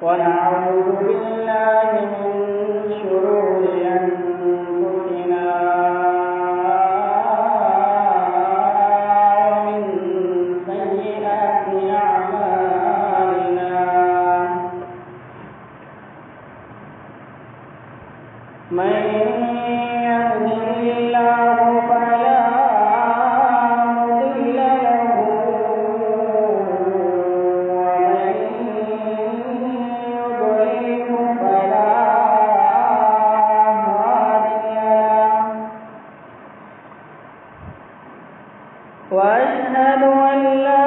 ونعوذ بالله من شرور أنفسنا ومن سيئات أعمالنا من يهده الله فلا مضل له ومن يضلل فلا هادي له وأشهد أن لا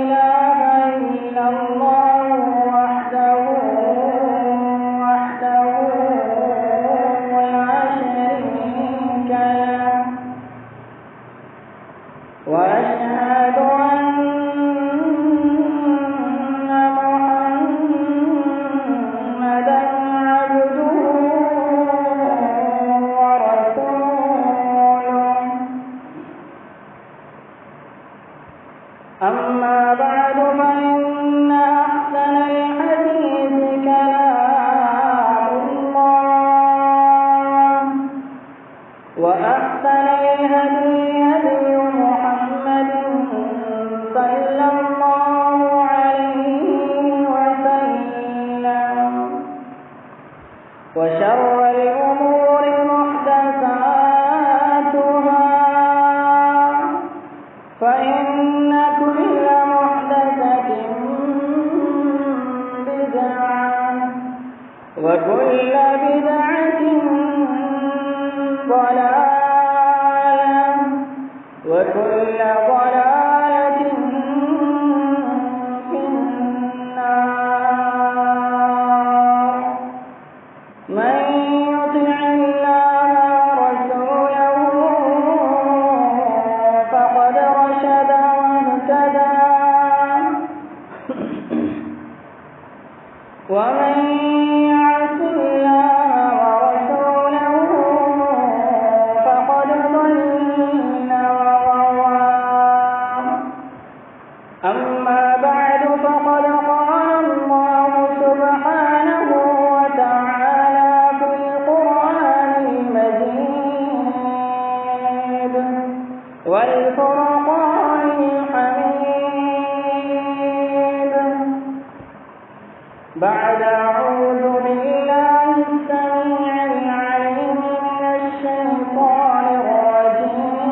إله إلا الله وحده لا شريك له وأشهد أن محمدا عبده ورسوله أما بعد فإن أحسن الحديث كلام الله وأحسن الهدي هدي محمد صلى الله عليه وسلم وشر الأمور محدثاتها فإن كل محدثة بدعة وكل بدعة ضلالة وكل ضلالة في النار من يطع الله ورسوله فقد رشد واهتدى ومن يعص الله ورسوله فقد ضل وغوى أما بعد فقد قال الله سبحانه وتعالى في القرآن المجيد والفرقان الحميد بعد أعوذ بالله السميع العليم من الشيطان الرجيم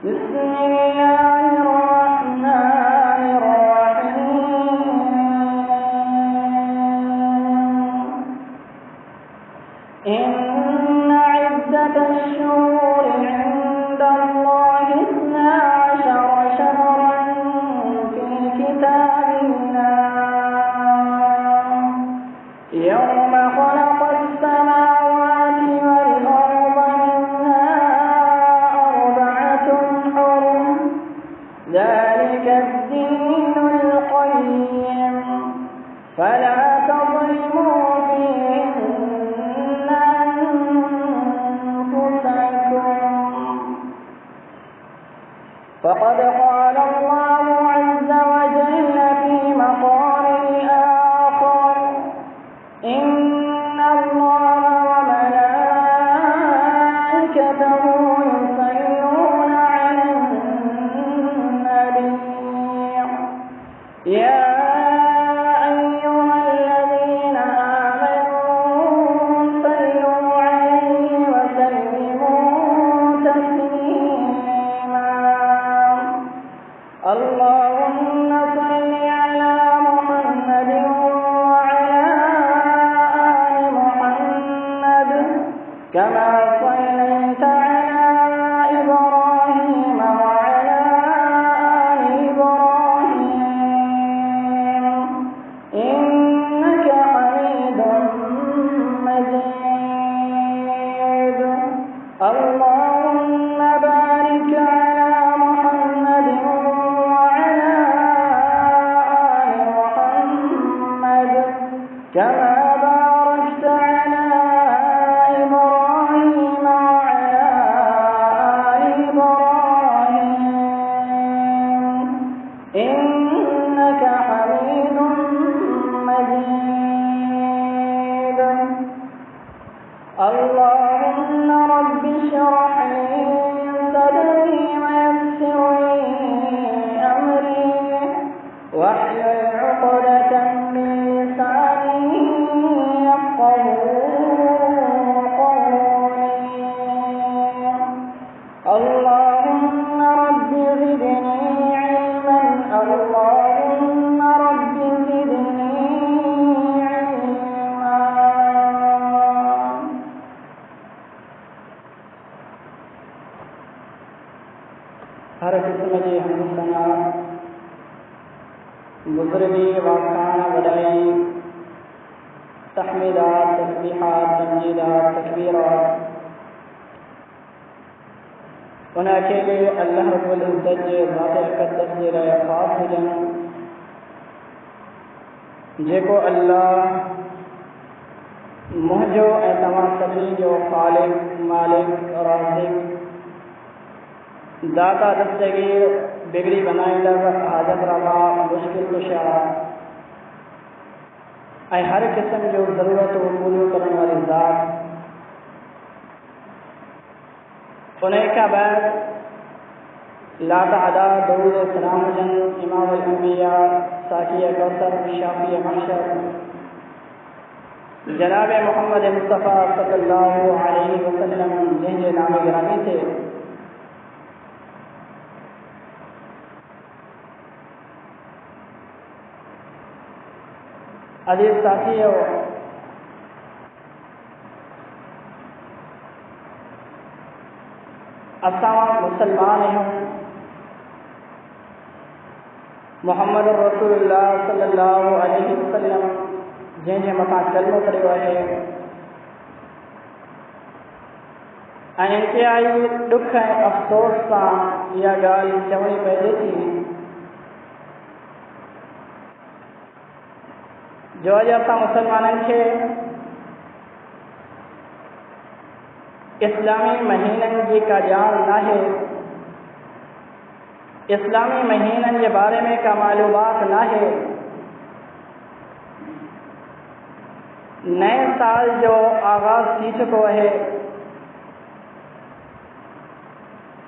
بسم الله الرحمن الرحيم إن عدة الشهور عند الله 12 شهرا في كتاب الله يوم خلق السماوات والأرض منها 4 حرم ذلك الدين القيم فلا تظلموا فيهن أنفسكم فقد قال الله عز وجل في مقام آخر إن الله وملائكته يصلون على النبي يا أيها الذين آمنوا صلوا عليه وسلموا تسليما اللهم صل على محمد وعلى آل محمد كما صليت على إبراهيم وعلى آل إبراهيم إنك حميد مجيد اللهم بارك على محمد وعلى إنك حميد مجيد اللهم رب اشرح لي صدري ويسر لي أمري واحلل عقدة من لساني يفقهوا قولي اللهم رب زدني علما اللهم رب زدني علما. हर किस्म जी हमसना बुजुर्गी वाखान वडाई तहमीदात तस्बीहात तमजीदात तकबीरात उन अकेले अल्लाह रब्बुल इज्जत जे ज़ात अक़दस जे लाइ ख़ास हुजनि जेको अल्लाह मुंहिंजो ऐं तव्हां सभिनी जो ख़ालिक़ मालिक राज़िक़ दाता दस्तगीर बिगड़ी बनाईंदड़ हाजत रवा मुश्किल कुशा ऐं हर क़िस्म जो ज़रूरतूं पूरियूं करण वारी ज़ात उन खां बैद लातादा दरूद सलाम हुजनि इमाम अल-अंबिया साक़ी कौसर शाफ़ी महशर जनाब मोहम्मद मुस्तफ़ा सल्लल्लाहु अलैहि वसल्लम जंहिंजे नामे गिरामी थे अजीज़ साथियो, असां मुसलमान आहियूं। मोहम्मद रसूलुल्लाह सल्लल्लाहु अलैहि वसल्लम जंहिंजे मथां कलमो पढ़ियो आहे ऐं इंतिहाई ॾुख ऐं अफ़सोस सां इहा ॻाल्हि चवणी पइजे थी जो अॼु असां मुसलमाननि खे इस्लामी महीननि जी का ॼाण नाहे, इस्लामी महीननि जे बारे में का मालूमात नाहे। नए साल जो आगाज़ थी चुको आहे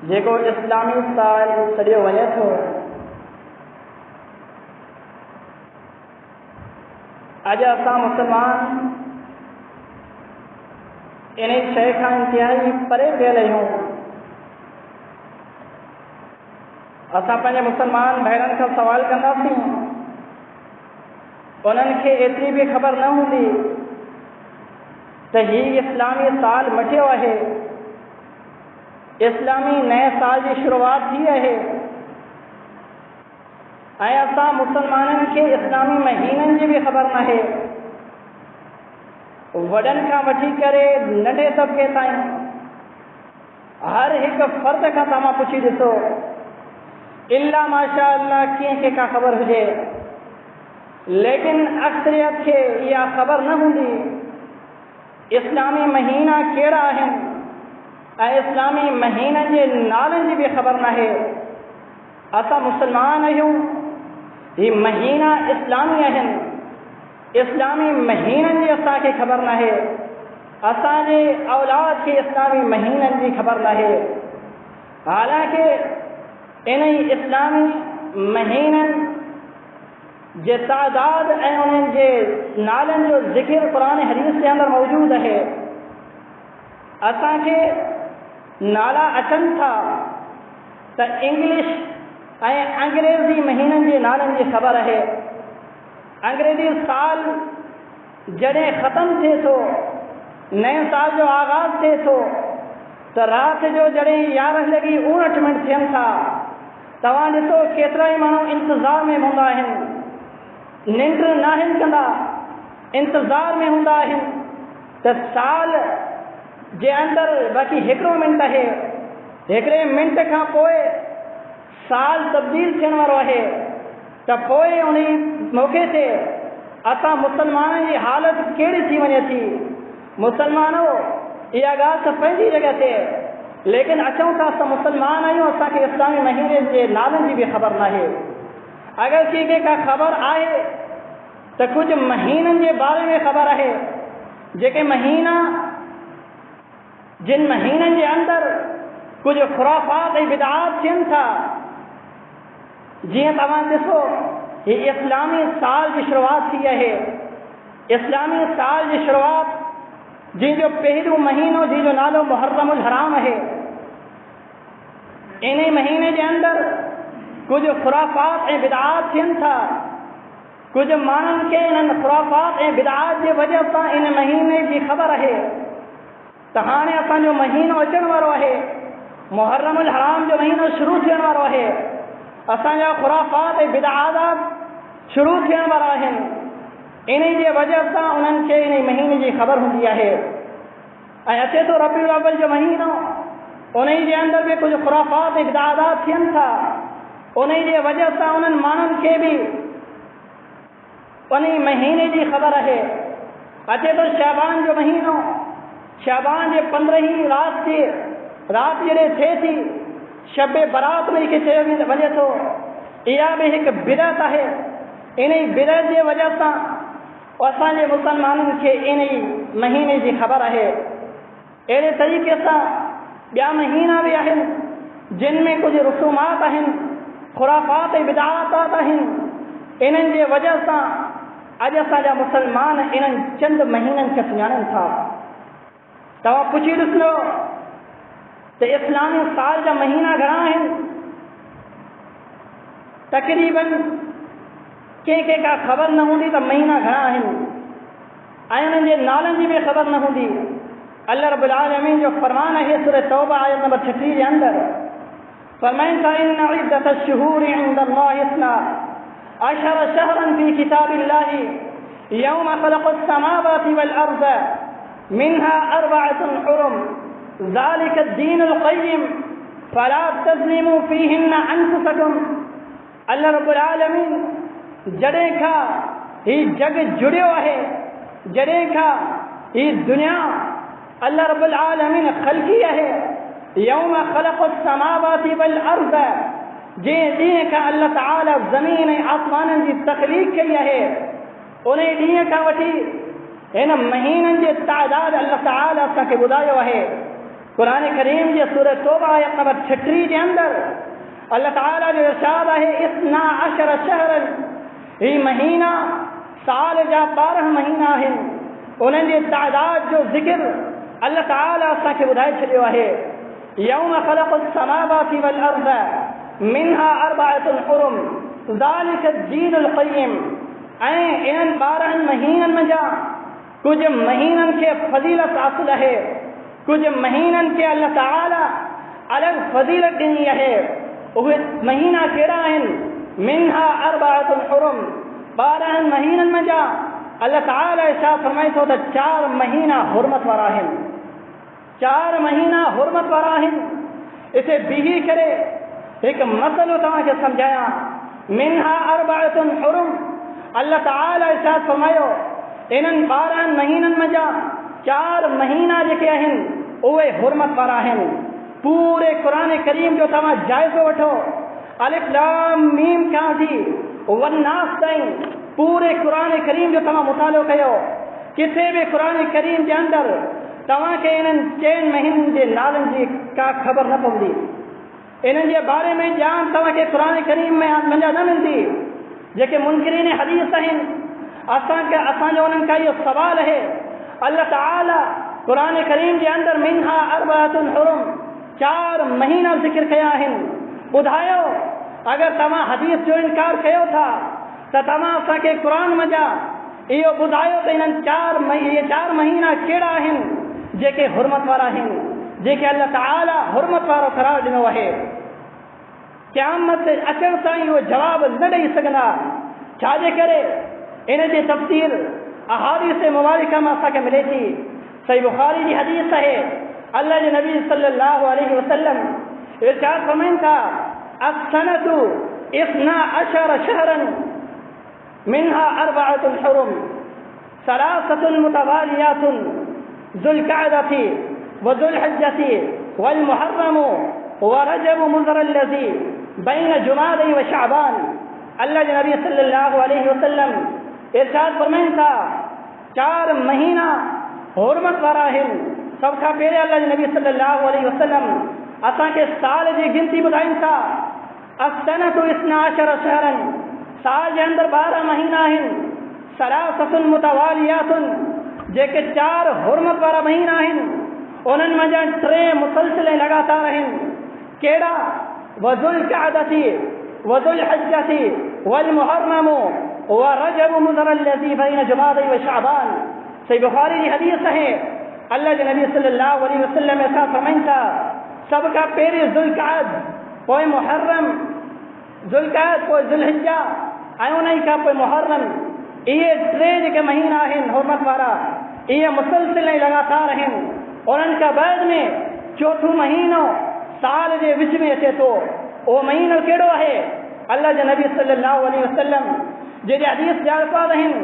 जेको इस्लामी साल सॼो वञे थो। अॼु असां मुसलमान इन शइ खां इंतिहाई परे थियल आहियूं। असां पंहिंजे मुसलमान भाइरनि खां सवाल कंदासीं, उन्हनि खे एतिरी बि ख़बर न हूंदी त हीउ इस्लामी साल मटियो आहे, इस्लामी नए साल जी शुरूआत थी आहे। ऐं असां मुसलमाननि खे इस्लामी महीननि जी बि ख़बर नाहे। वॾनि खां वठी करे नंढे तबिके ताईं हर हिकु फ़र्द खां तव्हां पुछी ॾिसो, इल्ला माशा अल्लाह कीअं खे का ख़बर हुजे, लेकिन अक्सरियत खे इहा ख़बर न हूंदी इस्लामी महीना कहिड़ा आहिनि ऐं इस्लामी महीननि जे नालनि जी बि ख़बर नाहे। असां मुसलमान आहियूं, ही महीना इस्लामी आहिनि, इस्लामी महीननि जी असांखे ख़बर नाहे। असांजे औलाद खे इस्लामी महीननि जी ख़बर नाहे। हालांकि इन इस्लामी महीननि जे तादाद ऐं उन्हनि जे नालनि जो ज़िक्र क़ुरान हदीस जे अंदरि मौजूदु आहे। असांखे नाला अचनि था त इंग्लिश ऐं अंग्रेज़ी महीननि जे नालनि जी ख़बर आहे। अंग्रेज़ी साल जॾहिं ख़तमु थिए थो, नए साल जो आगाज़ थिए थो त राति जो जॾहिं 11:59 थियनि था, तव्हां ॾिसो केतिरा ई माण्हू इंतज़ार में हूंदा आहिनि, निंड नाहिनि कंदा, इंतज़ार में हूंदा आहिनि त साल जे अंदरि बाक़ी हिकिड़ो मिंट आहे, हिकिड़े मिंट खां पोइ साल तब्दील थियण वारो आहे। त पोइ उन मौक़े ते असां मुसलमाननि जी हालत कहिड़ी थी वञे थी। मुसलमानो, इहा ॻाल्हि त पंहिंजी जॻह ते, लेकिन अचूं था असां मुसलमान आहियूं, असांखे इस्लामी महीने जे नालनि जी बि ख़बर नाहे। अगर कंहिंखे का ख़बर आहे त कुझु महीननि जे बारे में ख़बर आहे, जेके महीना जिन महीननि जे अंदरि कुझु ख़ुराफ़ात ऐं बिदआत थियनि था। जीअं तव्हां ॾिसो, हीअ इस्लामी साल जी शुरूआति थी आहे। इस्लामी साल जी शुरूआति जंहिंजो पहिरियों महीनो जंहिंजो नालो मुहर्रमुल हराम आहे, इन महीने जे अंदरि कुझु ख़ुराफ़ात ऐं बिदआत थियनि था। कुझु माण्हुनि खे इन्हनि ख़ुराफ़ात ऐं बिदआत जे वजह सां इन महीने जी ख़बर आहे त हाणे असांजो महीनो अचण वारो आहे, मुहर्रमुल हराम जो महीनो शुरू थियण वारो आहे, असांजा ख़ुराफ़ात ऐं बिदआत शुरू थियण वारा आहिनि। इन जे वजह सां उन्हनि खे इन महीने जी ख़बर हूंदी आहे। ऐं अचे थो रबीउल अव्वल जो महीनो, उन जे अंदरि बि कुझु ख़ुराफ़ात ऐं बिदआत थियनि था। उन जे वजह सां उन्हनि माण्हुनि खे बि उन महीने जी ख़बर आहे। अचे थो शाबान जो महीनो, शाबान जे 15 राति जॾहिं थिए थी, शब बरात में खे चयो वञे थो। इहा बि हिकु बिदअत आहे। इन बिदअत जे वजह सां असांजे मुसलमाननि खे इन महीने जी ख़बर आहे। अहिड़े तरीक़े सां ॿिया महीना बि आहिनि जिन में कुझु रसूमात आहिनि, ख़ुराफ़ात ऐं बिदआत आहिनि। इन्हनि जे वजह सां अॼु असांजा मुसलमान इन्हनि चंद महीननि खे सुञाणनि था। तव्हां पुछी ॾिसो त इस्लामी साल जा महीना घणा आहिनि? तक़रीबन कंहिंखे का ख़बर न हूंदी त महीना घणा आहिनि ऐं उन्हनि जे नालनि जी बि ख़बर न हूंदी। अल्लाह रब्बुल आलमीन जो फरमान आहे सूरह तौबा आयत नंबर 36 जे अंदरि, फरमाइनि था इन्न इद्दत अश्शुहूरि इंदल्लाहि इस्ना अशर शहरन फी किताबिल्लाहि यौम खलक़स समावाति वल अर्ज़ मिन्हा अर्बअतुन हुरुम ज़ालिका अद्दीनुल क़य्यिम फला तज़लिमू फ़ीहिन्ना अनफुसकुम। अल्लाह रब्बुल आलमीन जॾहिं खां हीउ जग जुड़ियो आहे, जॾहिं खां हीउ दुनिया अल्लाह रब्बुल आलमीन ख़लक़ी आहे, यौम ख़लक़स समावाति वल अर्ज़, जंहिं ॾींहं खां अल्लाह ताला ज़मीन ऐं आसमाननि जी तख़लीक़ कई आहे, उन ॾींहं खां वठी हिन महीननि जे तादाद अल्लाह ताला असांखे ॿुधायो आहे। क़ुरान करीम जे सूरह तौबा आयत नंबर 36 जे अंदरि अल्लाह ताला जो इरशाद आहे, इस्ना अशर शहरन, ही महीना साल जा 12 महीना आहिनि। उन्हनि जे तादाद जो ज़िक्र अल्लाह ताला असांखे ॿुधाए छॾियो आहे। यौम ख़लक़स समावाति वल अर्ज़ मिन्हा अर्बअतुन हुरुम ज़ालिका अद्दीनुल क़य्यिम। ऐं इन्हनि 12 महीननि जा कुझु महीननि खे फज़ीलत हासिल आहे, कुझु महीननि खे अल्लाह ताला अलॻि फज़ीलत ॾिनी आहे। उहे महीना कहिड़ा आहिनि? मिन्हा अर्बअतुन हुरुम, 12 महीननि जा अल्लाह ताला इरशाद फरमाए थो त 4 महीना हुरमत वारा आहिनि। 4 महीना हुरमत वारा आहिनि। इते बीही करे हिकु मसइलो तव्हांखे सम्झायां। मिन्हा अर्बअतुन हुरुम, अल्लाह ताला इरशाद फरमायो इन्हनि 12 महीननि जा 4 महीना जेके आहिनि उहे हुरमत वारा आहिनि। पूरे क़ुरान करीम जो तव्हां जाइज़ो वठो, अलिफ लाम मीम खां वठी वन्नास ताईं पूरे क़ुरान करीम जो तव्हां मुतालो कयो। किथे बि क़ुरान करीम जे अंदरि तव्हांखे इन्हनि 4 महीननि जे नालनि जी का ख़बर न पवंदी। इन्हनि जे बारे में ॼाण तव्हांखे क़ुरान करीम में मंझा न मिलंदी। जेके मुनकिरीन हदीस आहिनि, असांजो उन्हनि खां इहो सवाल आहे। अल्लाह ताला क़ुरान करीम जे अंदरि मिन्हा अर्बअतुन हुरुम 4 महीना ज़िक्र कया आहिनि। ॿुधायो, अगरि तव्हां हदीस जो इनकार कयो था त तव्हां असांखे क़ुरान मंझा इहो ॿुधायो त इन्हनि 4 महीना कहिड़ा आहिनि जेके हुरमत वारा आहिनि, जेके अल्लाह ताला हुरमत वारो क़रार ॾिनो आहे। क़यामत अचण ताईं उहो जवाबु न ॾेई सघंदा। छाजे करे? इन जी तफ़सीर अहादीस मुबारका में असांखे मिले थी। सही बुखारी जी हदीस आहे, अल्लाह जे नबी सल्लल्लाहु अलैहि वसल्लम इरशाद फरमाइनि था, अस्सनतु 12 शहरन मिन्हा अर्बअतुन हुरुम सलासतुन मुतवालियातुन ज़ुल्क़अदति व ज़ुल्हिज्जति वल मुहर्रम व रजब मुज़र अल्लज़ी बैन जुमादे व शाबान। अल्लाह जे नबी सल्लल्लाहु अलैहि वसल्लम इरशाद फरमाइन था 4 महीना हुरमत वारा आहिनि। सब खां पहिरियों अल्लाह जे नबी सल्लल्लाहु अलैहि वसल्लम असांखे साल जी गिनती ॿुधाइनि था। अस्सनतु 12 शहरन, साल जे अंदरि 12 महीना आहिनि। सलासतुन मुतवालियातुन, जेके 4 हुरमत वारा महीना आहिनि उन्हनि मंझां 3 मुसलसिल लगातार आहिनि। कहिड़ा? वज़ुल क़अदती वज़ुल हज्जती वल मुहर्रम व रजब मुज़र अल्लज़ी बैन जुमादा व शअबान। सही बुखारी जी हदीस है। अल्लाह जे नबी सल्लल्लाहु अलैहि वसल्लम ऐसा फरमाइनि था सब खां पहिरीं ज़ुल्क़अद, पोइ मुहर्रम, ज़ुल्क़अद पोइ ज़ुल्हिज्जा ऐं उन खां पोइ मुहर्रम। इहे 3 जेके महीना आहिनि हुरमत वारा, इहे मुसलसिल ऐं लगातार आहिनि। उन्हनि खां बाद में चौथो महीनो साल जे विच में अचे थो। उहो महीनो कहिड़ो आहे? अल्लाह जे नबी सल्लल्लाहु अलैहि वसल्लम जेके हदीस जा अल्फाज़ आहिनि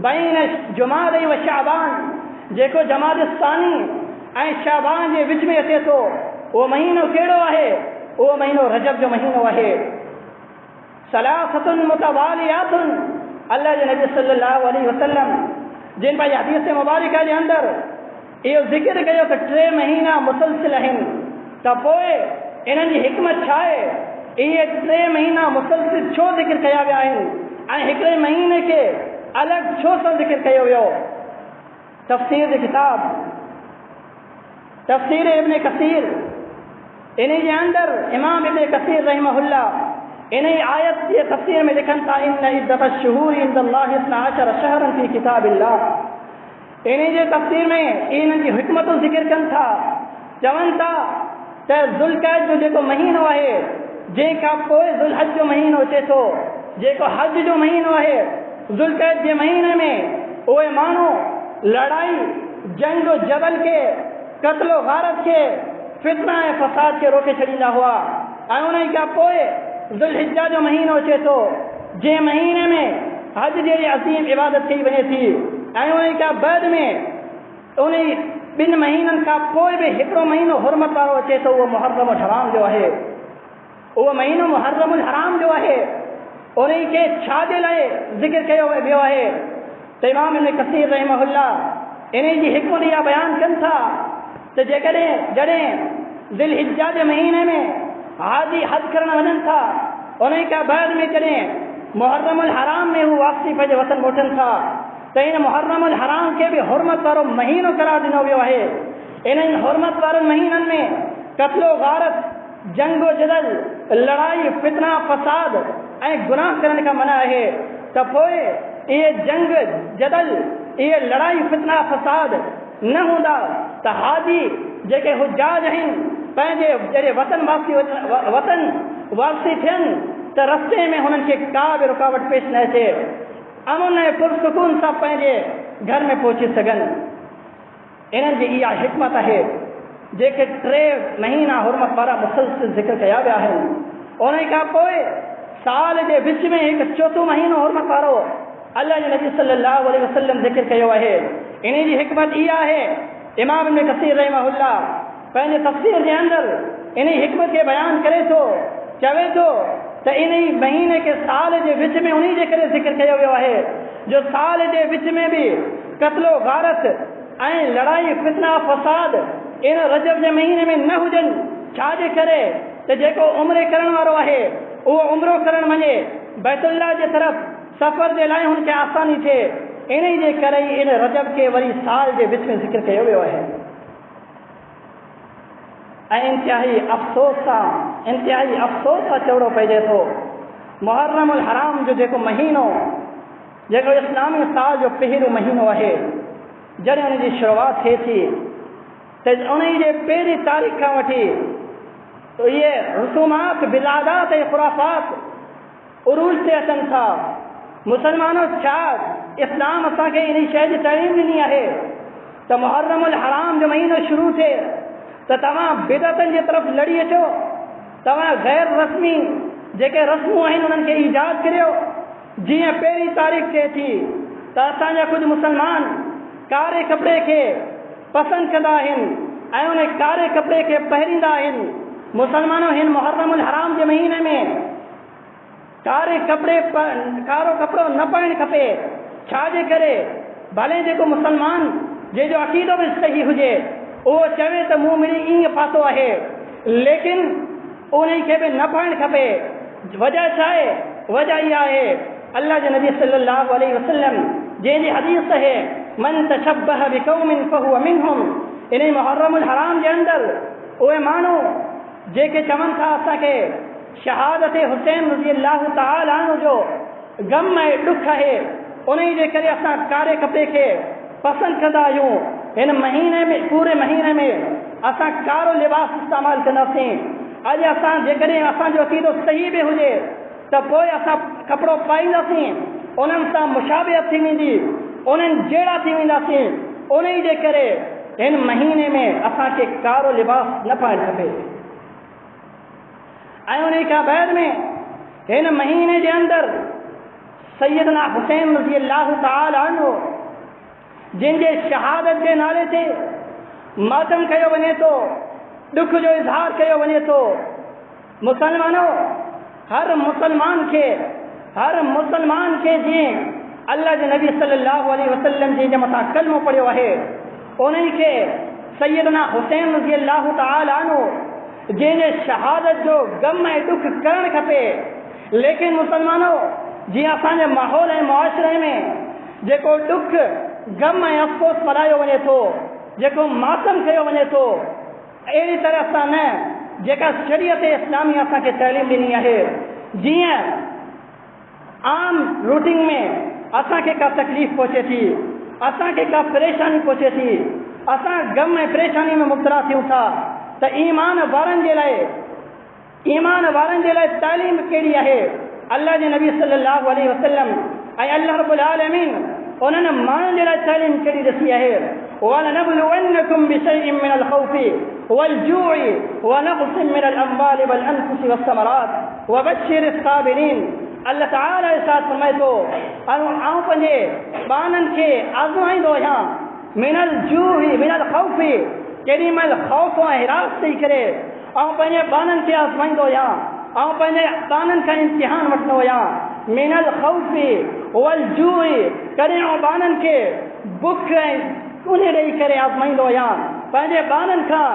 बैन जुमादा व शअबान, जेको जमाद सानी ऐं शाबान जे विच में अचे थो, उहो महीनो कहिड़ो आहे? उहो महीनो रजब जो महीनो आहे। सलासतुन मुतवालियातुन, अल्लाह जे नबी सल्लल्लाहु अलैहि वसल्लम जिन भाई हदीस मुबारका जे अंदरि इहो ज़िक्र कयो त 3 महीना मुसलसिल आहिनि। त पोइ इन्हनि जी हिकमत छा आहे? इहे 3 महीना मुसलसिल छो ज़िक्र कया विया आहिनि ऐं हिकिड़े महीने खे अलॻि छो सो ज़िक्र कयो वियो? तफ़सीर जी किताब तफ़सीर इब्न कसीर, इन जे अंदरि इमाम इब्न कसीर रहमहुल्लाह इन आयत जे तफ़सीर में लिखनि था इन्न इद्दतश शुहूरि इंदल्लाहि 12 शहरन फी किताबिल्लाह। इन जे तफ़सीर में इन्हनि जी हिकमतूं ज़िक्र कनि था। चवनि था त ज़ुल्क़अद जो जेको महीनो आहे, जंहिंखां पोइ ज़ुल्हज जो महीनो अचे थो, जेको हज जो महीनो आहे, ज़ुल्क़अद जे महीने में उहे माण्हू लड़ाई, जंग जदल के, क़त्लो गारत के, फितना ऐं फसाद के रोके छॾींदा हुआ। ऐं उन खां पोइ ज़ुल्हिज्जा जो महीनो अचे थो, जंहिं महीने में हज जहिड़ी अज़ीम इबादत कई वञे थी। ऐं उन खां बाद में उन 2 महीननि खां पोइ बि हिकिड़ो महीनो हुरमत वारो अचे थो, उहो मुहर्रम हराम जो आहे। उहो महीनो मुहर्रम हराम जो आहे। उन खे छाजे लाइ ज़िक्र कयो वियो आहे? त इमाम इब्न कसीर रहमहुल्लाह इन जी हिकमत इहा बयानु कनि था त जॾहिं ज़ुल्हिज्जा जे महीने में हाजी हज करण वञनि था, उन खां बाद में जॾहिं मुहर्रम हराम में हू वापसी पंहिंजे वतन मोटनि था, त इन मुहर्रम हराम खे बि हुरमत वारो महीनो करार ॾिनो वियो आहे। इन्हनि हुरमत वारनि महीननि में क़त्लो गारत, जंगो जदल, लड़ाई, फितना, फसाद ऐं गुनाह करण खां मना आहे। त पोइ इहे जंग जदल, इहे लड़ाई, फितना, फसाद न हूंदा त हाजी जेके हुजाज आहिनि पंहिंजे जॾहिं वतन वापसी थियनि त रस्ते में हुननि खे का बि रुकावट पेश न अचे, अमन ऐं पुरसुकून सां पंहिंजे घर में पहुची सघनि। इन्हनि जी इहा हिकमत आहे। जेके 3 महीना हुरमत वारा मुसलसिल ज़िक्र कया विया आहिनि, उन खां पोइ साल जे विच में हिकु 4थो महीनो हुरमत वारो अल्लाह जे नबी सल्लल्लाहु अलैहि वसल्लम ज़िक्र कयो आहे। इन जी हिकमत इहा आहे। इमाम इब्न कसीर रहमहुल्लाह पंहिंजे तफ़सीर जे अंदरि इन हिकमत खे बयानु करे थो, चवे थो त इन महीने के साल जे विच में उन जे करे ज़िक्र कयो वियो आहे जो साल जे विच में बि क़त्लो गारत ऐं लड़ाई, फितना, फसाद इन रजब जे महीने में न हुजनि। छाजे करे? त जेको उम्रे करण वारो आहे उहो उम्रो करणु वञे, बैतुल्लाह जे तरफ़ सफ़र जे लाइ हुनखे आसानी थिए। इन जे करे ई इन रजब खे वरी साल जे विच में ज़िक्र कयो वियो आहे। ऐं इंतिहाई अफ़सोस सां चवणो पइजे थो, मुहर्रम हराम जो जेको महीनो, जेको इस्लामी साल जो पहिरियों महीनो आहे, जॾहिं उन जी शुरूआति थिए थी त उन जे पहिरीं तारीख़ खां वठी इहे रसूमात, बिलादात ऐं ख़ुराफ़ात उरूज ते अचनि था। मुसलमानों छा इस्लाम असांखे इन शइ जी तालीम ॾिनी आहे त मुहर्रम हराम जो महीनो शुरू थिए त तव्हां बिदअतनि जे तरफ़ लड़ी अचो, तव्हां गैर रस्मी जेके रस्मूं आहिनि उन्हनि खे ईजाद करियो। जीअं पहिरीं तारीख़ थिए थी त असांजा कुझु मुसलमान कारे कपिड़े खे पसंदि कंदा आहिनि ऐं उन कारे कपिड़े खे पहिरींदा आहिनि। मुसलमानों हिन मुहर्रम हराम जे महीने में कारो कपिड़ो न पाइणु खपे। छाजे करे भले जेको मुसलमान जंहिंजो अक़ीदो बि सही हुजे उहो चवे त मूं मिड़ी ईअं पातो आहे, लेकिन उन खे बि न पाइणु खपे। वजह छा आहे? वजह इहा आहे अल्लाह जे नबी सल्लल्लाहु अलैहि वसल्लम जंहिंजी हदीस आहे मन तशब्बह बिक़ौमिन फहुव मिनहुम। इन मुहर्रमुल हराम जे अंदरि उहे माण्हू जेके चवनि था असांखे शहादत हुसैन रज़ी अल्लाह तआला अन्हु जो गम ऐं ॾुख आहे, उन जे करे असां कारे कपिड़े खे पसंदि कंदा आहियूं। हिन महीने में पूरे महीने में असां कारो लिबास इस्तेमालु कंदासीं। अॼु असां जेकॾहिं असांजो अक़ीदो सही बि हुजे त पोइ असां कपिड़ो पाईंदासीं, उन्हनि सां मुशाबिहत थी वेंदी, उन्हनि जहिड़ा थी वेंदासीं। उन जे करे हिन महीने में असांखे कारो लिबास न पाइणु खपे। ऐं उन खां बाद में हिन महीने जे अंदरि सैयदना हुसैन रज़ी अल्लाह तआला अन्हु जिनजे शहादत जे नाले ते मातम कयो वञे थो, ॾुख जो इज़हार कयो वञे थो। मुसलमानो, हर मुसलमान खे जीअं अल्लाह जे नबी सल्लल्लाहु अलैहि वसल्लम जे मथां कलमो पढ़ियो आहे, उन्हनि खे सैयदना हुसैन रज़ी अल्लाह तआला अन्हु जंहिंजे शहादत जो गम ऐं ॾुख करणु खपे। लेकिन मुसलमानो, जीअं असांजे माहौल ऐं मुआशरे में जेको ॾुख गम ऐं अफ़सोस मल्हायो वञे थो, जेको मातम कयो वञे थो, अहिड़ी तरह सां न जेका शरीयत इस्लामी असांखे तइलीम ॾिनी आहे। जीअं आम रूटीन में असांखे का तकलीफ़ पहुचे थी, असांखे का परेशानी पहुचे थी, असां गम ऐं परेशानी में मुब्तला थियूं था, त ईमान वारनि जे लाइ तालीम कहिड़ी आहे? अल्लाह जे नबी सल्लल्लाहु अलैहि वसल्लम ऐं अल्लाह रब्बुल आलमीन उन्हनि माण्हुनि जे लाइ तालीम कहिड़ी ॾसी आहे? वलनबलुवन्नकुम बिशैइन मिनल खौफि वलजूइ वनक़्सिन मिनल अम्वालि वल अनफुसि वस्समरात वबश्शिरिस साबिरीन। अल्लाह तआला इरशाद फरमाए थो, आऊं पंहिंजे ॿारनि खे आज़माईंदो आहियां मिनल जूइ मिनल खौफि, केॾी महिल ख़ौफ़ ऐं हिरास थी करे ऐं पंहिंजे ॿारनि खे आज़माईंदो आहियां, ऐं पंहिंजे ॿारनि खां इम्तिहान वठंदो आहियां। मिनल खौफ़ि वल जूइ, कॾहिं ॿारनि खे बुख ऐं उन ॾेई करे आज़माईंदो आहियां। पंहिंजे ॿारनि खां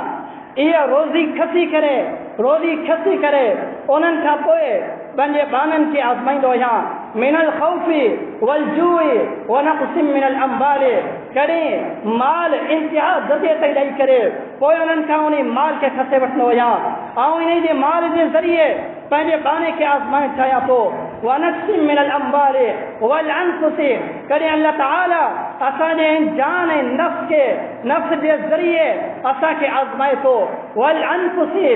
इहा रोज़ी खसी करे उन्हनि खां पोइ पंहिंजे ॿारनि खे आज़माईंदो आहियां। मिनल खौफ़ि वल जूइ वनक़्सिन मिनल अम्वालि, कॾहिं माल इंतिहा दर्जे ते ॾेई करे पोइ उन्हनि खां उन माल खे खसे वठंदो आहियां, ऐं इन जे माल जे ज़रिए पंहिंजे ॿार खे आज़माइणु चाहियां थो। वनक़्सिन मिनल अम्वालि वल अनफुसि, कॾहिं अल्लाह तआला असांजे जान ऐं नफ़्स जे ज़रिए असांखे आज़माए थो। वल अनफुसि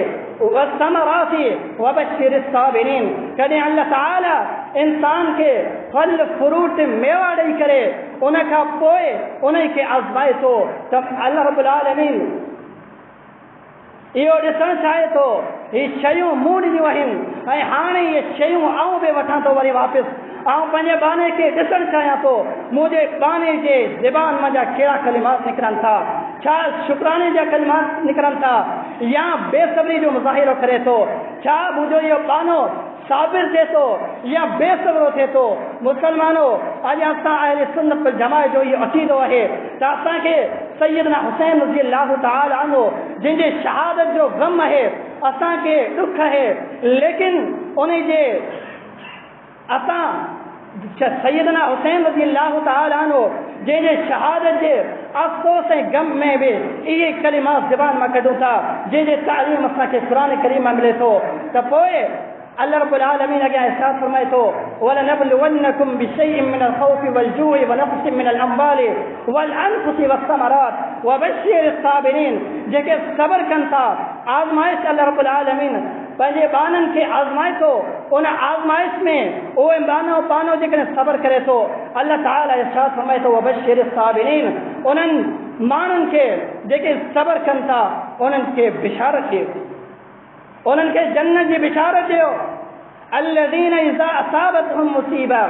वस्समराति वबश्शिरिस साबिरीन, कॾहिं अल्लाह तआला इंसान खे फल फ्रूट मेवा ॾेई करे उन खां पोइ उन खे आज़माए थो। त अल्लाह रब्बुल आलमीन इहो ॾिसणु चाहे थो, हीअ शयूं मूं ॾिनियूं आहिनि ऐं हाणे इहे शयूं आऊं बि वठां थो वरी वापसि, ऐं पंहिंजे ॿारनि खे ॾिसणु चाहियां थो मुंहिंजे ॿारनि जे ज़बान मां जा कहिड़ा कलिमात निकिरनि था, छा शुक्राने जा कलिमात निकिरनि था या बेसब्री जो मुज़ाहिरो करे थो, छा मुंहिंजो इहो बानो साबिर थिए थो या बेसब्रो थिए थो। मुसलमानो, अॼु असां अहले सुन्नत वल जमाअत जो इहो अक़ीदो आहे त असांखे सैयदना हुसैन रज़ी अल्लाह तआला अन्हु जिनजे शहादत जो गम आहे, असांखे ॾुख आहे, लेकिन उन जे असां सैयदना हुसैन रज़ी अल्लाह तआला अन्हु जंहिंजे शहादत जे अफ़सोस ऐं गम में बि इहे कलिमात ज़बान मां कढूं था, जंहिंजे तालीम असांखे क़ुरान करीम मां मिले थो। त पोइ अल्लाह रब्बुल आलमीन अॻियां इरशाद फरमाए थो, वलनबलुवन्नकुम बिशैइन मिनल खौफ़ि वल जूइ वनक़्सिन मिनल अम्वालि वल अनफुसि वस्समरात वबश्शिरिस साबिरीन, जेके सब्र कनि था। आज़माइश अल्लाह रब्बुल आलमीन पंहिंजे ॿारनि खे आज़माए थो, उन आज़माइश में उहे बानो जेकॾहिं सब्र करे थो, अल्लाह तआला इरशाद फरमाए थो वबश्शिरिस साबिरीन, उन्हनि माण्हुनि खे जेके सब्र कनि था उन्हनि खे बिशारत ॾियो, उन्हनि खे जन्नत जी बिशारत ॾियो। अल्लज़ीना इज़ा असाबतहुम मुसीबा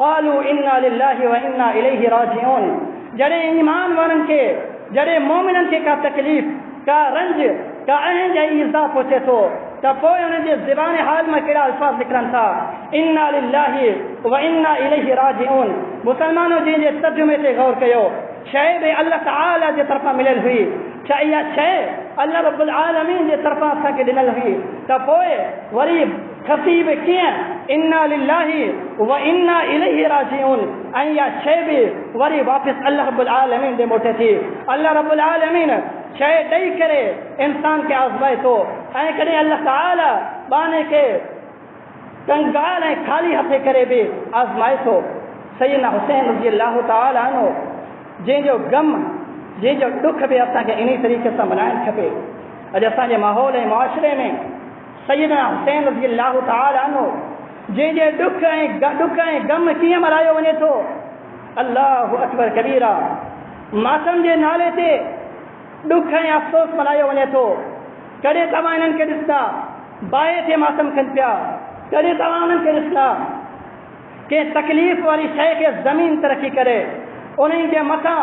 क़ालू इन्ना लिल्लाहि व इन्ना इलैहि राजिऊन, जॾहिं ईमान वारनि खे, जॾहिं मोमिननि खे का तकलीफ़, का रंज, का अहंज ऐं ईज़ा पहुचे थो, त पोइ उन्हनि जे ज़बान हाल में कहिड़ा अल्फाज़ निकिरनि था, इन्ना लिल्लाहि व इन्ना इलैहि राजिऊन। मुसलमानों जंहिंजे तर्जुमे ते गौर कयो, शइ बि अल्लाह ताला जे तरफ़ां मिलियल हुई, छा इहा शइ अल्लाह रब्बुल आलमीन जे तरफ़ां असांखे ॾिनल हुई, त पोइ वरी खसी बि कीअं इन्ना लिल्लाहि व इन्ना इलैहि राजिऊन, ऐं इहा शइ बि वरी वापसि अल्लाह रब्बुल आलमीन ॾे मोटे थी। अल्लाह रब्बुल आलमीन शइ ॾेई करे इंसान खे आज़माए थो, ऐं कॾहिं अल्लाह ताला बाने खे कंगाल ऐं ख़ाली हथे करे बि आज़माए थो। सैयदना हुसैन रज़ी अल्लाह ताला अन्हु जंहिंजो गम, जंहिंजो ॾुख बि असांखे इन तरीक़े सां मल्हाइणु खपे। अॼु असांजे माहौल ऐं मुआशिरे में सैयदना हुसैन रज़ी अल्लाह ताला अन्हु जंहिंजे ॾुख ऐं गम कीअं मल्हायो वञे थो, अल्लाहु अकबर कबीरा। मातम जे नाले ते ॾुख ऐं अफ़सोस मल्हायो वञे थो। कॾहिं तव्हां इन्हनि खे ॾिसंदा बाहि ते मातम कनि पिया, कॾहिं तव्हां उन्हनि खे ॾिसंदा कंहिं तकलीफ़ वारी शइ खे ज़मीन ते रखी करे उन्हनि जे मथां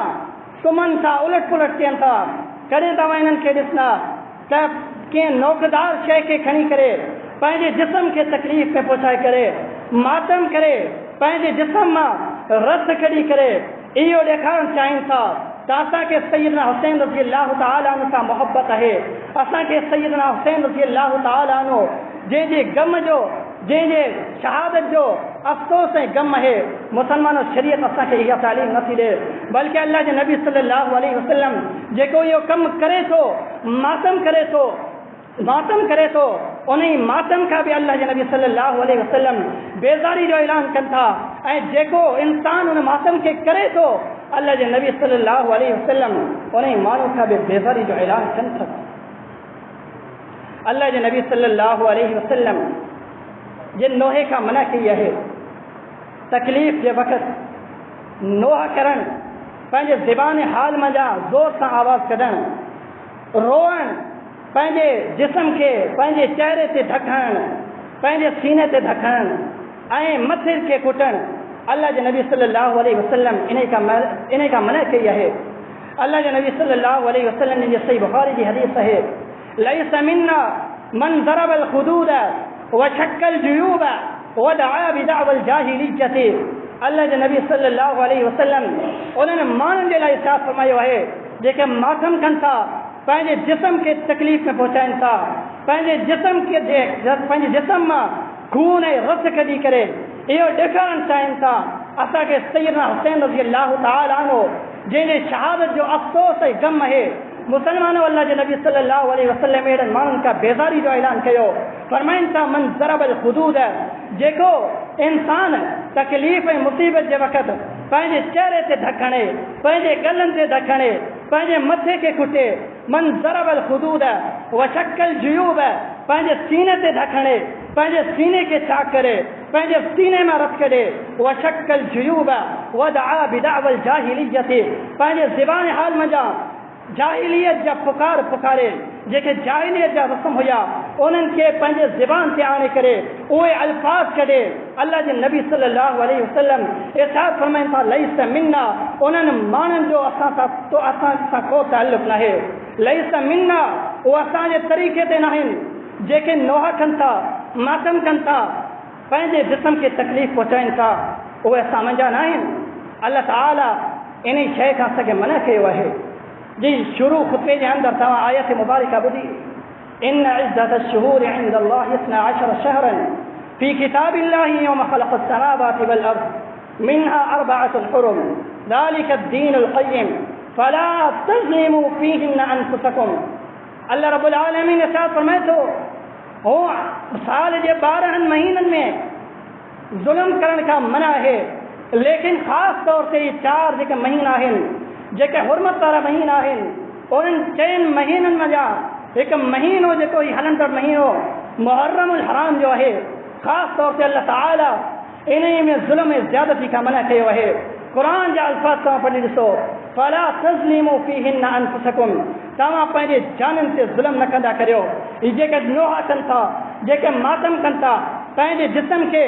सुम्हनि था, उलट पुलट थियनि था। कॾहिं तव्हां इन्हनि खे ॾिसंदा त कंहिं नोकदार शइ खे खणी करे पंहिंजे जिस्म खे तकलीफ़ में पहुचाए करे मातम करे पंहिंजे जिस्म मां रस कढी करे इहो ॾेखारणु चाहिनि था त असांखे सैयदना हुसैन रज़ी अल्लाह ताला अन्हु सां मोहबत आहे। असांखे सैयदना हुसैन रज़ी अल्लाह ताला अन्हु जंहिंजे गम जो, जंहिंजे शहादत जो अफ़सोस ऐं गम आहे। मुसलमानो शरीयत असांखे इहा तालीम नथी ॾे, बल्कि अल्लाह जे नबी सल्लल्लाहु अलैहि वसल्लम जेको इहो कमु करे थो, मातम करे थो, उन ई मातम खां बि अल्लाह जे नबी सल्लल्लाहु अलैहि वसल्लम बेज़ारी जो ऐलान कनि था। ऐं जेको इंसान उन मातम खे करे थो, अल्लाह जे नबी सल्लल्लाहु अलैहि वसल्लम उन ई माण्हू खां बि बेज़ारी जो ऐलान कनि था। अल्लाह जे नबी सल्लल्लाहु अलैहि वसल्लम जिन नोहे खां मना कई आहे, तकलीफ़ जे वक़्तु नोह करणु, पंहिंजे ज़बान हाल मंझां ज़ोर सां आवाज़ कढणु, रोअणु, पंहिंजे जिस्म खे पंहिंजे चहिरे ते ढकणु, पंहिंजे सीने ते ढकणु ऐं मथे खे कुटणु, अल्लाह जे नबी सल्लल्लाहु अलैहि वसल्लम इन खां मना कई आहे। अल्लाह जे नबी सल्लल्लाहु अलैहि वसल्लम जी सही बुखारी जी हदीस आहे, लैस मिन्ना मन ज़रबल खुदूद व शक्कल जुयूब व दआ बिदअवल जाहिलियत। अल्लाह जे नबी सल्लल्लाहु अलैहि वसल्लम उन्हनि माण्हुनि जे लाइ इरशाद फरमायो आहे जेके मातम कनि था, पंहिंजे जिस्म खे तकलीफ़ में पहुचाइनि था, पंहिंजे जिस्म मां खून ऐं रस कढी करे इहो ॾेखारणु चाहिनि था असांखे सैयदना हुसैन रज़ी अल्लाह ताला अन्हु जंहिंजे शहादत जो अफ़सोस ऐं गम आहे। मुसलमानो अल्लाह जे नबी सल्लल्लाहु अलैहि वसल्लम अहिड़नि माण्हुनि खां बेज़ारी जो ऐलान कयो। फरमाइनि था मन ज़रबल खुदूद, जेको इंसान तकलीफ़ ऐं मुसीबत जे वक़्तु पंहिंजे चहिरे ते ढकणे, पंहिंजे गलनि ते ढकणे, पंहिंजे मथे खे कुटे, मन ज़रबल खुदूद व शक्कल जुयूब, पंहिंजे सीने ते ढकणे, पंहिंजे सीने खे चाक करे, पंहिंजे सीने मां रस कढे, व शक्कल जुयूब व दआ बिदअवल जाहिलियत, पंहिंजे ज़बान हाल मंझां जाहिलियत जा पुकारे, जेके जाहिलियत जा रस्म हुया उन्हनि खे पंहिंजे ज़बान ते आणे करे उहे अल्फाज़ कढे। अल्लाह जे नबी सल्लल्लाहु अलैहि वसल्लम इरशाद फरमाइनि था लैस मिन्ना, उन्हनि माण्हुनि जो असां सां को ताल्लुक़ नाहे। लैस मिन्ना, उहे असांजे तरीक़े ते न आहिनि। जेके नोह कनि था, मातम कनि था, पंहिंजे जिस्म खे तकलीफ़ पहुचाइनि था, उहे असां मंझा न आहिनि। अल्लाह ताला इन शइ खां असांखे मना कयो आहे। जी शुरू खुतबे जे अंदरि तव्हां आयत मुबारका ॿुधी, इन इज़्ज़त अश-शुहूर इंद अल्लाह 12 शहरन फी किताबिल्लाहि यौम ख़लक़स समावाति वल अर्ज़ मिन्हा अर्बअतुन हुरुम ज़ालिका अद-दीनुल क़य्यिम फला तज़लिमू फ़ीहिन्ना अनफुसकुम। अल्लाह रब्बुल आलमीन इरशाद फरमाए थो, हो साल जे 12 महीननि में ज़ुल्म करण खां मना आहे, लेकिन ख़ासि तौर ते 4 जेके महीना आहिनि, जेके हुरमत वारा महीना आहिनि, उन्हनि 4 महीननि मंझां हिकु महीनो जेको ई हलंदड़ महीनो मुहर्रमुल हराम जो आहे, ख़ासि तौर ते अल्लाह ताला इन में ज़ुल्म ऐं ज़्यादती खां मना कयो आहे। क़ुर जा अल्फाज़ तव्हां पढ़ी ॾिसो, फला तज़लिमू फ़ीहिन्ना अनफुसकुम, तव्हां पंहिंजे जाननि ते ज़ुल्म न कंदा करियो। ही जेके नोह कनि था, जेके मातम कनि था, पंहिंजे जिस्म खे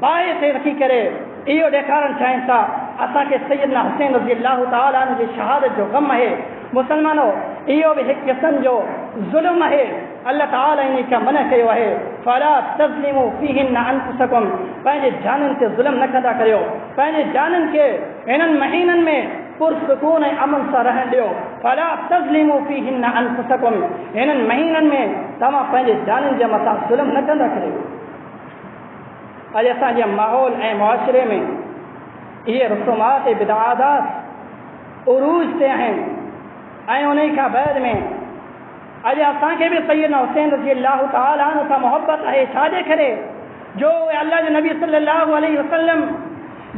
बाहि ते रखी करे इहो ॾेखारणु चाहिनि था असांखे सैयदना हुसैन रज़ी अल्लाह ताला अन्हु जी शहादत जो गम आहे। मुसलमानो, इहो बि हिकु क़िस्म जो ज़ुल्म है, अल्लाह ताला इन खां मना कयो आहे, फला तज़लिमू फ़ीहिन्ना अनफुसकुम, पंहिंजे जाननि ते ज़ुल्म न कंदा करियो, पंहिंजे जाननि खे इन्हनि महीननि में पुरसुकून ऐं अमन सां रहण ॾियो। फला तज़लिमू फ़ीहिन्ना अनफुसकुम, इन्हनि महीननि में तव्हां पंहिंजे जाननि जे मथां ज़ुल्म न कंदा करियो। अॼु असांजे माहौल ऐं मुआशिरे में इहे रसूमात ऐं बिदआत उरूज ते आहिनि ऐं उन खां बैद में अॼु असांखे बि सैयदना हुसैन रज़ी अल्लाह तआला अन्हु सां मोहबत आहे। छाजे करे? जो अल्लाह जे नबी सल्लल्लाहु अलैहि वसल्लम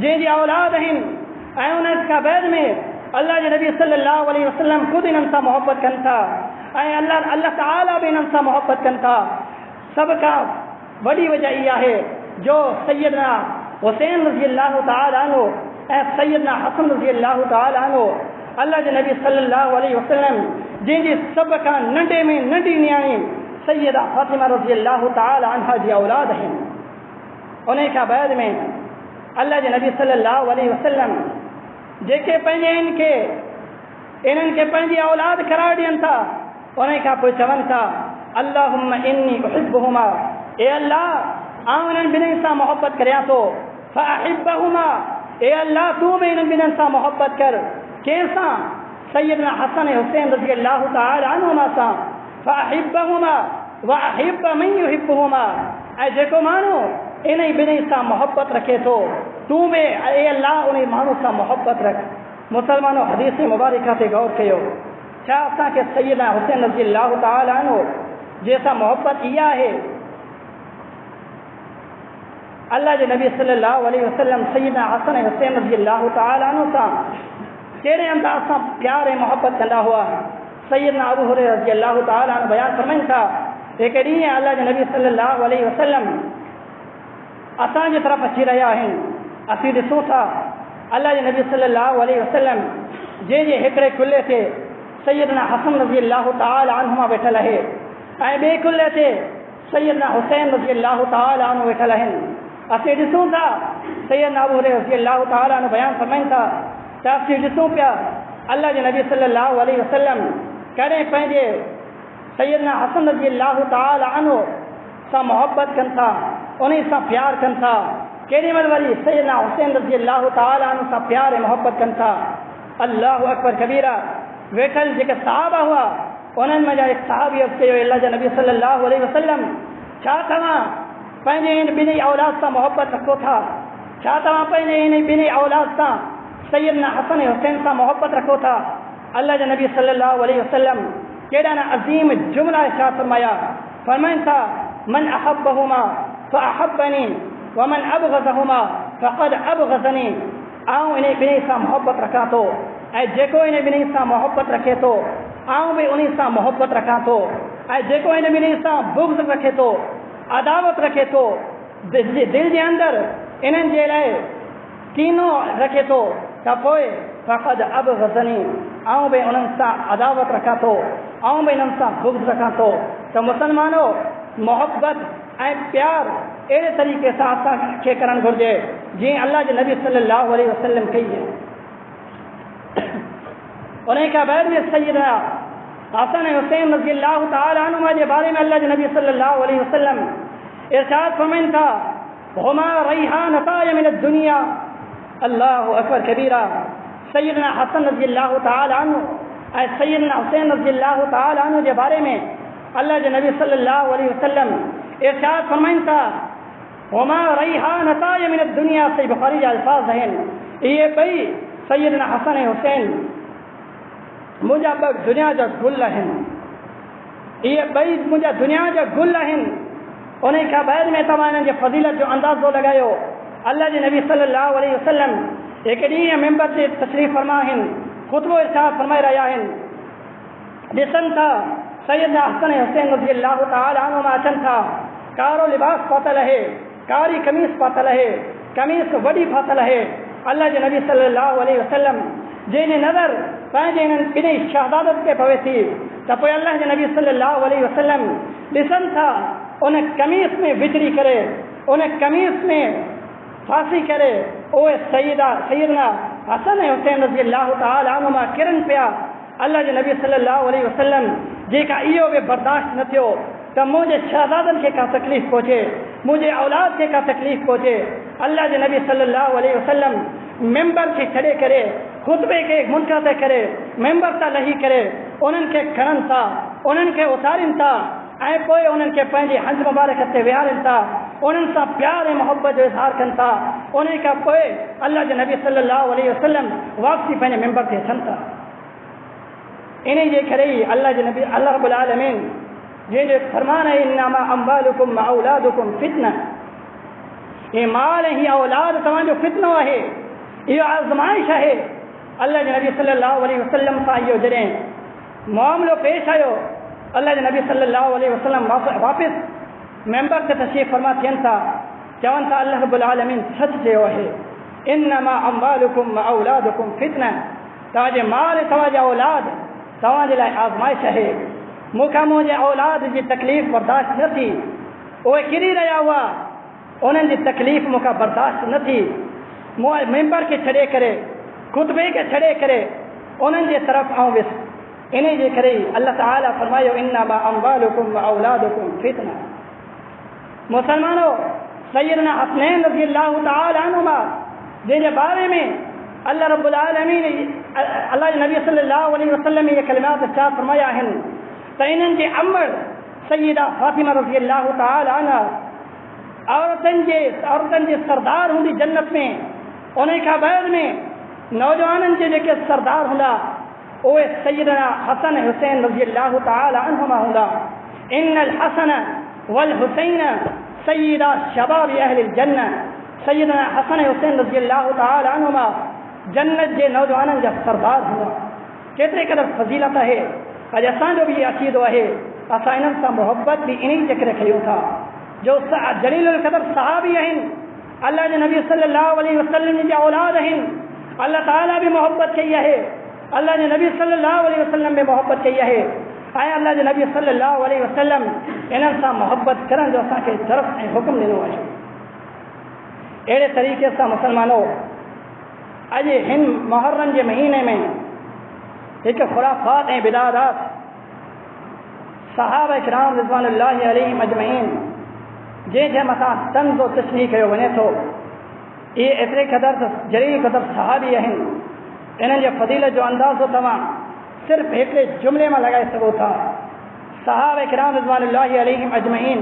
जंहिंजी औलाद आहिनि ऐं उन खां बैद में अल्लाह जे नबी सल्लल्लाहु अलैहि वसल्लम ख़ुदि इन्हनि सां मोहबत कनि था ऐं अल्लाह ताला बि इन्हनि सां मोहबत कनि था। सभ खां वॾी वजह इहा आहे जो सैयदना हुसैन रज़ी अल्लाह तआला अन्हु ऐं सैयदना हसन रज़ी अल्लाह तआला अन्हु अल्लाह जे नबी सल्लल्लाहु अलैहि वसल्लम जंहिंजी सभ खां नंढे में नंढी नियाणी सैयदा फातिमा रज़ी अल्लाह तआला अन्हा जी औलाद आहिनि। उन खां बैद में अल्लाह जे नबी सल्लल्लाहु अलैहि वसल्लम जेके पंहिंजे इन्हनि खे पंहिंजी औलाद करार ॾियनि था, उन खां पोइ चवनि था अल्लाहुम्मा इन्नी उहिब्बुहुमा, ए अल्लाह आउं इन्हनि ॿिन्हिनि सां मोहबत करियां थो। फ़अहिब्बहुमा, ए अल्लाह तूं बि इन्हनि ॿिन्हिनि सां मोहबत कर। कंहिंसां? सैयदना हसन ऐं हुसैन रज़ी अल्लाह तआला अन्हुमा सां। फ़अहिब्बहुमा वअहिब्ब मन युहिब्बुहुमा, ऐं जेको माण्हू इन ॿिन्हिनि सां मोहबत रखे थो तूं बि ए अल्लाह उन माण्हू सां मोहबत रख। मुसलमानो हदीस मुबारका ते गौर कयो। छा असांखे सैयदना हुसैन रज़ी अल्लाह तआला अन्हु जंहिंसां मोहबत इहा आहे? अल्लाह जे नबी सल्लल्लाहु अलैहि वसल्लम सैयदना हसन ऐं हुसैन रज़ी अल्लाह तआला अन्हु सां कहिड़े अंदाज़ सां प्यार ऐं मोहबत कंदा हुआ। सैयदना अबू हुरैरा रज़ी अल्लाह तआला अन्हु बयानु फरमाइनि था, हिकु ॾींहुं अल्लाह जे नबी सल्लल्लाहु अलैहि वसल्लम असांजे तरफ़ अची रहिया आहिनि। असीं ॾिसूं था अल्लाह जे नबी सल्लल्लाहु अलैहि वसल्लम जंहिंजे हिकिड़े कुल्ले ते सैयदना हसन रज़ी अल्लाह तआला अन्हुमा वेठल आहे ऐं ॿिए कुल्ले ते सैयदना हुसैन रज़ी अल्लाह तआला अन्हु वेठल आहिनि। असीं ॾिसूं था सैयदना अबू हुरैरा रज़ी अल्लाह तआला अन्हु बयानु फरमाइनि था त असीं ॾिसूं पिया अल्लाह जे नबी सल्लल्लाहु अलैहि वसल्लम कॾहिं पंहिंजे सैयदना हसन रज़ी अल्लाह तआला अन्हु सां मोहबत कनि था, उन सां प्यार कनि था। केॾी महिल वरी सैयदना हुसैन रज़ी अल्लाह तआला अन्हु सां प्यार ऐं मोहबत कनि था। अल्लाहु अकबर कबीरा। वेठल जेके सहाबा हुआ उन्हनि में जा हिकु सहाबी अर्ज़ु कयो, अल्लाह जे नबी सल्लल्लाहु अलैहि वसल्लम छा तव्हां पंहिंजे इन ॿिन्ही औलाद सां मोहबत रखो था? छा तव्हां पंहिंजे इन ॿिन्ही औलाद सां सैयदना हसन ऐं हुसैन सां मोहबत रखो था? अल्लाह जे नबी सल्लल्लाहु अलैहि वसल्लम केॾा न अज़ीम जुमला इरशाद फरमाया। फरमाइनि था मन अहब्बहुमा फ़अहब्बनी वमन अबग़ज़हुमा फ़क़द अबग़ज़नी। आउं इन ॿिन्ही सां मोहबत रखां थो ऐं जेको इन ॿिन्ही सां मोहबत रखे थो आउं बि उन सां मोहबत रखां थो, ऐं जेको इन ॿिन्ही सां बुग़्ज़ रखे थो, अदावत रखे थो, दिलि जे अंदरि इन्हनि जे लाइ कीनो रखे थो त पोइ फ़क़द अबग़ज़नी, आउं बि उन्हनि सां अदावत रखां थो, आउं बि इन्हनि सां बुग़्ज़ रखां थो। त मुसलमानो मोहबत ऐं प्यार अहिड़े तरीक़े सां असांखे करणु घुरिजे जीअं अल्लाह जे नबी सल्लल्लाहु अलैहि वसल्लम कई है। उन खां बैद में सैयदना हसन ऐं हुसैन रज़ी अल्लाह तआला अन्हुमा जे बारे में अल्लाह जे नबी सल्लल्लाहु अलैहि वसल्लम इरशाद फरमाइनि था हुमा रैहानताय मिन दुनिया। अल्लाहु अकबर कबीरा। सैयदना हसन रज़ी अल्लाह तआला अन्हु ऐं सैयदना हुसैन रज़ी अल्लाह तआला अन्हु जे बारे में अल्लाह जे नबी सल्लल्लाहु अलैहि वसल्लम इरशाद फरमाइनि था हुमा रैहानताय मिन दुनिया। सही बुखारी जा अल्फाज़ आहिनि। इहे ॿई सैयदना हसन ऐं हुसैन मुंहिंजा ॿ दुनिया जा गुल आहिनि। इहे ॿई मुंहिंजा दुनिया जा गुल आहिनि। उन खां बैद में तव्हां हिननि जे फज़ीलत जो अंदाज़ो लॻायो। अल्लाह जे नबी सल्लल्लाहु अलैहि वसल्लम हिकु ॾींहुं मिंबर ते तशरीफ़ फरमा आहिनि, ख़ुतबो इरशाद फरमाए रहिया आहिनि। ॾिसनि था सैयदना हसन ऐं हुसैन रज़ी अल्लाह तआला अन्हुमा अचनि था। कारो लिबास पातल आहे, कारी कमीज़ पातल आहे, कमीज़ वॾी पातल आहे। अल्लाह जे नबी सल्लल्लाहु अलैहि वसल्लम जंहिंजी नज़र पंहिंजे हिननि ॿिन्ही शहादत ते पवे थी त पोइ अल्लाह जे नबी सल्लल्लाहु अलैहि वसल्लम ॾिसनि था उन कमीज़ में विझड़ी करे, उन कमीज़ में फांसी करे उहे सैयदना हसन ऐं हुसैन रज़ी अल्लाह तआला अन्हुमा किरनि पिया। अल्लाह जे नबी सल्लल्लाहु अलैहि वसल्लम जेका इहो बि बर्दाश्त न थियो त मुंहिंजे शहज़ादनि खे का तकलीफ़ पहुचे, मुंहिंजे औलाद खे का तकलीफ़ पहुचे। अल्लाह जे नबी सल्लल्लाहु अलैहि वसल्लम मेंबर खे छॾे करे ख़ुतबे खे मुनक़ता करे मेंबर तां लही करे उन्हनि खे खणनि था, उन्हनि खे उतारीनि था ऐं पोइ उन्हनि खे पंहिंजे हंध मुबारक ते विहारनि था, उन्हनि सां प्यार ऐं मोहब्बत जो इज़हार कनि था। उन खां पोइ अल्लाह जे नबी सल्लल्लाहु अलैहि वसल्लम वापसी पंहिंजे मेंबर ते अचनि था। इन जे करे ई अल्लाह जे नबी अल्लाह रब्बुल आलमीन जंहिंजो फरमान आहे इन्नमा अम्वालुकुम व औलादुकुम फितना, ये माल ऐं हीअ औलाद तव्हांजो फितनो आहे, इहो आज़माइश आहे। अल्लाह जे नबी सल्लल्लाहु अलैहि वसल्लम सां इहो जॾहिं मामिलो पेश आयो, अल्लाह जे नबी सल्लल्लाहु अलैहि वसल्लम वापसि मेंबर ते तशरीफ़ फरमा थियनि था, चवनि था अल्लाह रब्बुल आलमीन सच चयो आहे इन्नमा अम्वालुकुम व औलादुकुम फितना, तव्हांजे माल तव्हांजा औलाद तव्हांजे लाइ आज़माइश आहे। मूंखां मुंहिंजे औलाद जी तकलीफ़ बर्दाश्त न थी, उहे किरी रहिया हुआ, उन्हनि जी तकलीफ़ मूंखां बर्दाश्त न थी। मूं मेंबर खे छॾे करे ख़ुतबे खे छॾे करे उन्हनि जे तरफ़ आऊं वियुसि। इन जे करे ई अल्लाह ताला फरमायो इन्नमा अम्वालुकुम व औलादुकुम फितना। मुसलमानो, सैयदना हसनैन रज़ियल्लाहु ताला अन्हुमा जंहिंजे बारे में अल्लाह रब्बुल आलमीन अल्लाह जे नबी सल्लल्लाहु अलैहि वसल्लम ये कलिमात इरशाद फरमाया आहिनि त इन्हनि जे अम्मड़ सैयदा फातिमा रज़ियल्लाहु ताला अन्हा औरतनि जे सरदार हूंदी जन्नत में। उन खां बाद में नौजवाननि जे जेके सरदार हूंदा उहे सैयदना हसन हुसैन रज़ियल्लाहु ताला अन्हुमा हूंदा। इन्नल हसन वल हुसैन सैयदा शबाब अहलिल जन्नह, सैयदना हसन हुसैन रज़ियल्लाहु ताला अन्हुमा जन्नत जे नौजवाननि जा सरदार हूंदा। केतिरे क़दर फज़ीलत आहे। अॼु असांजो बि इहो अक़ीदो आहे, असां इन्हनि सां मोहबत बि इन जे करे कयूं था जो जलीलुल क़दर सहाबी आहिनि, अल्लाह जे नबी सल्लल्लाहु अलैहि वसल्लम जा औलाद आहिनि। अल्लाह ताला बि मोहब्बत कई आहे, अल्लाह जे नबी सल्लल्लाहु अलैहि वसल्लम बि मोहब्बत कई आहे ऐं अल्लाह जे नबी सल्लल्लाहु अलैहि वसल्लम इन्हनि सां मोहब्बत करण जो असांखे तरफ़ ऐं हुकुम ॾिनो आहे। अहिड़े तरीक़े सां मुसलमानो, अॼु हिन मुहर्रम जे महीने में हिकु ख़ुराफ़ात ऐं बिदाअत सहाबा किराम रिज़वानुल्लाहि अलैहिम अजमईन जंहिंजे मथां तंज़ और तशनीह कयो वञे थो, इहे एतिरे क़दर जलील क़दर सहाबी आहिनि। इन्हनि जे फज़ीलत जो अंदाज़ो तव्हां सिर्फ़ु हिकिड़े जुमिले में लॻाए सघो था। सहाबा किराम रिज़वानुल्लाहि अलैहिम अजमईन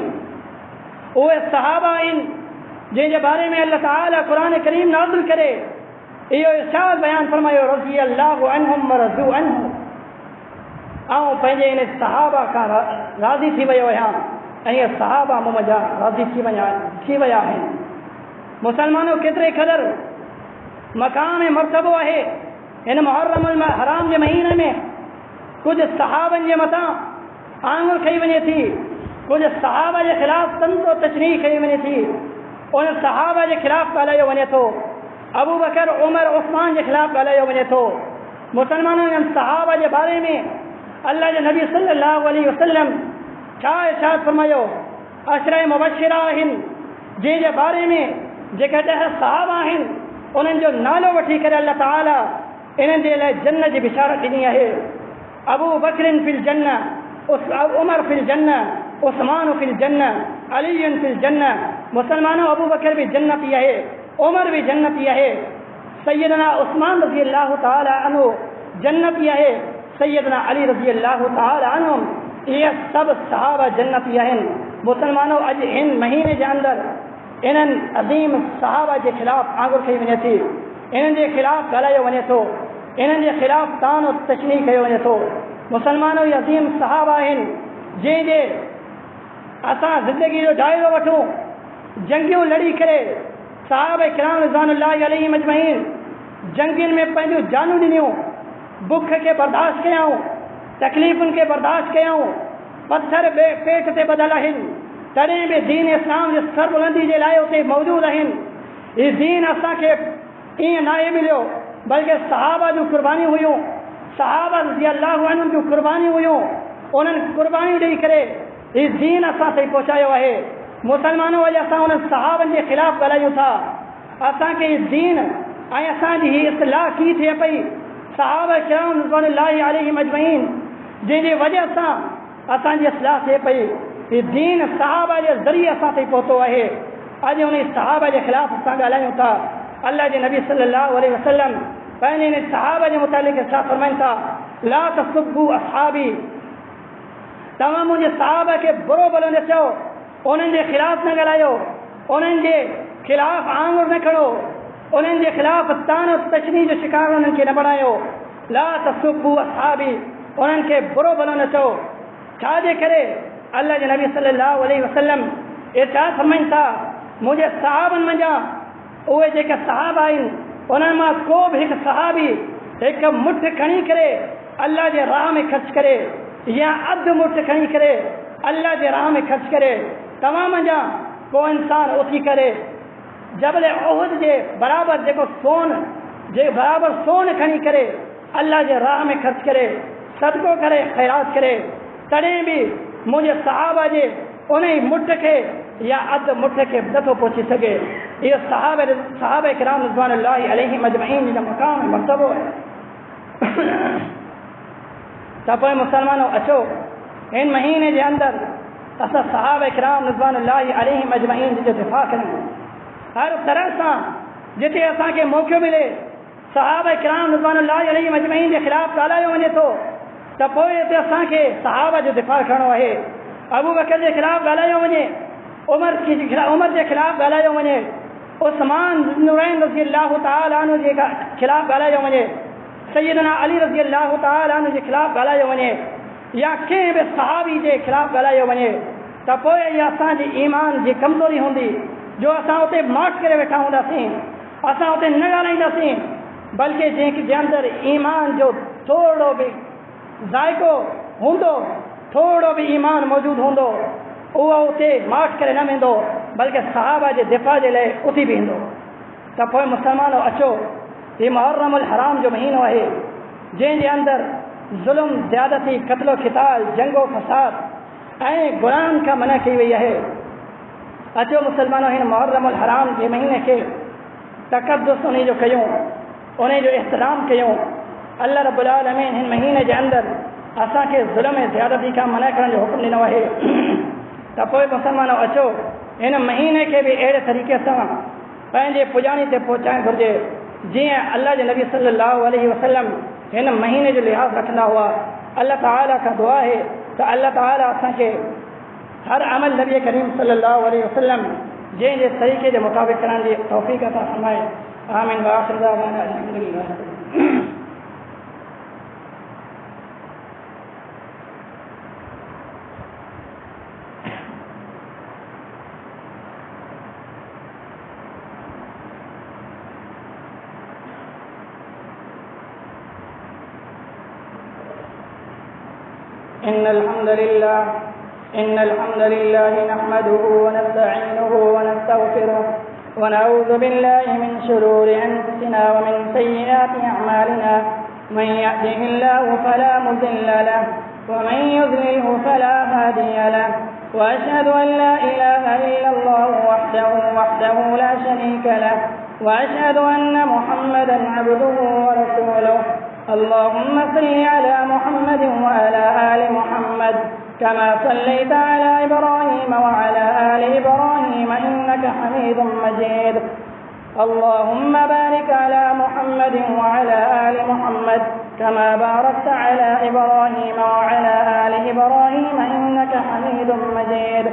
उहे सहाबा आहिनि जंहिंजे बारे में अल्लाह ताला क़ुरान करीम नाज़िल करे इहो इरशाद बयान फरमायो रज़ी अल्लाहु अन्हुम व रज़ू अन्हु, ऐं पंहिंजे इन सहाबा खां राज़ी थी वियो आहियां ऐं इहे सहाबा मूं जा राज़ी थी विया आहिनि। मुसलमानों, केतिरे क़दर मक़ाम ऐं मर्तबो आहे इन मुहर्रम हराम जे महीने में। कुझु सहाबनि जे मथां आंगुर खई वञे थी, कुझु सहाबा जे ख़िलाफ़ तंज़ और तशनीह कई वञे थी, उन सहाबा जे ख़िलाफ़ ॻाल्हायो वञे थो, अबू बकर उमर उस्मान जे ख़िलाफ़ ॻाल्हायो वञे थो। मुसलमानों, इन सहाबा जे बारे में अल्लाह जे नबी सल्लल्लाहु अलैहि वसल्लम छा इरशाद फरमायो, अशरा मुबश्शिरा आहिनि जंहिंजे बारे में जेके 10 सहाबा आहिनि उन्हनि जो नालो वठी करे अल्लाह ताला इन्हनि जे लाइ जन्नत जी बिशारत ॾिनी आहे। अबू बकरिन फिल जन्नह, उमर फिल जन्नह, उस्मान फिल जन्नह, अलीयुन फिल जन्नह। मुसलमानों, अबू बकर भी जन्नती आहे, उमर भी जन्नती आहे, सैयदना उस्मान रज़ी अल्लाह ताला अन्हु जन्नती आहे, सैयदना अली रज़ी अल्लाह ताला अन्हु, ये सब सहाबा जन्नती आहिनि। मुसलमानों, अॼु हिन महीने जे अंदरि इन्हनि अज़ीम सहाबा जे ख़िलाफ़ आंगुर खई वञे थी, इन्हनि जे ख़िलाफ़ ॻाल्हायो वञे थो, इन्हनि जे ख़िलाफ़ तान और तशनीह कयो वञे थो। मुसलमानों, ये अज़ीम सहाबा आहिनि जंहिंजे असां ज़िंदगी जो जाइज़ो वठूं, जंगियूं लड़ी करे सहाबा किराम रिज़वानुल्लाहि अलैहिम अजमईन जंगियुनि में पंहिंजूं जानूं ॾिनियूं, बुख खे बर्दाश्त कयऊं, तकलीफ़ुनि खे बर्दाश्त कयऊं, पत्थर पेट ते ॿधल आहिनि, तॾहिं बि दीन इस्लाम जे सरबुलंदी जे लाइ उते मौजूदु आहिनि। हीउ दीन असांखे ईअं नाहे मिलियो, बल्कि सहाबा जूं क़ुर्बानियूं हुयूं, सहाबा रज़ी अल्लाहु अन्हुम जूं क़ुर्बानियूं हुयूं, उन्हनि क़ुर्बानियूं ॾेई करे हीउ दीन असां ताईं पहुचायो आहे। मुसलमानों, अॼु असां उन्हनि सहाबनि जे ख़िलाफ़ ॻाल्हायूं था। असांखे हीउ दीन ऐं असांजी हीअ इस्तिलाह थी थिए पई सहाबा किराम रिज़वानुल्लाहि अलैहिम अजमईन जंहिंजी वजह सां असांजी इस्लाह थिए पई। ही दीन सहाबा जे ज़रिए असां ताईं पहुतो आहे। अॼु उन सहाबा जे ख़िलाफ़ असां ॻाल्हायूं था। अल्लाह जे नबी सल्लल्लाहु अलैहि वसल्लम पंहिंजे इन सहाबा जे मुतालिक़ छा फरमाइनि था, ला तसुब्बू असहाबी, तव्हां मुंहिंजे सहाबा खे बुरो भलो न चओ, उन्हनि जे ख़िलाफ़ न ॻाल्हायो, उन्हनि जे ख़िलाफ़ आंगुर न खणो, उन्हनि जे ख़िलाफ़ तान तशनी जो शिकार उन्हनि खे न बणायो। ला तसुब्बू असहाबी, उन्हनि खे बुरो भलो न चओ। छाजे करे? अल्लाह जे नबी सल्लल्लाहु अलैहि वसल्लम इरशाद फरमाइनि था, मुंहिंजे सहाबनि मंझां उहे जेके सहाबा आहिनि उन्हनि मां को बि हिकु सहाबी हिकु मुठ खणी करे अल्लाह जे राह में ख़र्च करे या अधु मुठ खणी करे अल्लाह जे राह में ख़र्च करे। तव्हां मंझां को इंसान उथी करे जबल उहद जे बराबरि जेको सोन जे बराबरि सोन खणी करे अल्लाह जे राह में ख़र्च करे, सदको करे, ख़ैरात करे, तॾहिं बि मुंहिंजे सहाबा जे उन ई मुठ खे या अधु मुठ खे नथो पहुची सघे। इहो सहाबा किराम रिज़वानुल्लाहि अलैहिम अजमईन जो मक़ाम मर्तबो आहे। त पोइ मुसलमानों अचो, हिन महीने जे अंदरि असां सहाबा किराम रिज़वानुल्लाहि अलैहिम अजमईन जो दिफ़ा कयूं। हर तरह सां जिते असांखे मौक़ो मिले सहाबा किराम रिज़वानुल्लाहि अलैहिम अजमईन जे ख़िलाफ़ ॻाल्हायो वञे थो, त पोइ हिते असांखे सहाबा जो दिफ़ा करणो आहे। अबू बकर जे ख़िलाफ़ ॻाल्हायो वञे, उमर जे ख़िलाफ़ ॻाल्हायो वञे, उस्मान नुरैन रज़ी अल्लाह तआला अन्हु जे ख़िलाफ़ ॻाल्हायो वञे, सैयदना अली रज़ी अल्लाह तआला अन्हु जे ख़िलाफ़ ॻाल्हायो वञे, या कंहिं बि सहाबी जे ख़िलाफ़ ॻाल्हायो वञे, त पोइ इहा असांजी ईमान जी कमज़ोरी हूंदी जो असां उते माठ करे वेठा हूंदासीं, असां उते न ॻाल्हाईंदासीं। बल्कि जंहिंजे अंदरि ईमान जो थोरो बि ज़ाइक़ो हूंदो, थोरो बि ईमान मौजूदु हूंदो, उहो उते माठ करे न वेंदो, बल्कि सहाबा जे दिफ़ा जे लाइ उथी बीहंदो। त पोइ मुसलमानों अचो, हीउ मुहर्रमुल हराम जो महीनो आहे जंहिंजे अंदरि ज़ुल्म, ज़्यादती, क़त्लो क़िताल, जंगो फसाद ऐं गुनाहनि खां मना कई वई आहे। अचो मुसलमानों, हिन मुहर्रमुल हराम जे महीने खे तक़द्दुस उन जो कयूं, उन जो एहतराम कयूं। अल्लाह रब्बुल आलमीन हिन महीने जे अंदरि असांखे ज़ुल्म ऐं ज़्यादती खां मना करण जो हुकुम ॾिनो आहे। त पोइ मुसलमानों अचो, हिन महीने खे बि अहिड़े तरीक़े सां पंहिंजे पुॼाणी ते पहुचाइणु घुरिजे जीअं अल्लाह जे नबी सल्लल्लाहु अलैहि वसल्लम हिन महीने जो लिहाज़ रखंदा हुआ। अल्लाह ताला खां दुआ आहे त अल्लाह ताला असांखे हर अमल नबी करीम सल्लल्लाहु अलैहि वसल्लम जंहिंजे तरीक़े जे मुताबिक़ करण जी तौफ़ीक़ अता फ़रमाए। आमीन व आख़िर दअवाना अल्हम्दुलिल्लाह। إن الحمد لله نحمده ونستعينه ونستغفره ونعوذ بالله من شرور أنفسنا ومن سيئات أعمالنا، من يهده الله فلا مضل له ومن يضلله فلا هادي له، وأشهد أن لا إله إلا الله وحده لا شريك له، وأشهد أن محمدا عبده ورسوله. اللهم صل على محمد وعلى آل محمد كما صليت على إبراهيم وعلى آل إبراهيم إنك حميد مجيد. اللهم بارك على محمد وعلى آل محمد كما باركت على إبراهيم وعلى آل إبراهيم إنك حميد مجيد.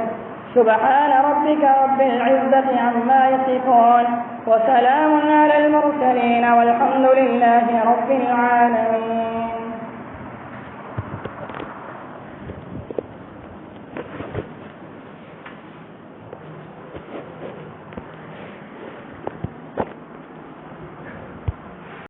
سبحان ربك رب العزة عما يصفون وسلام على المرسلين والحمد لله رب العالمين.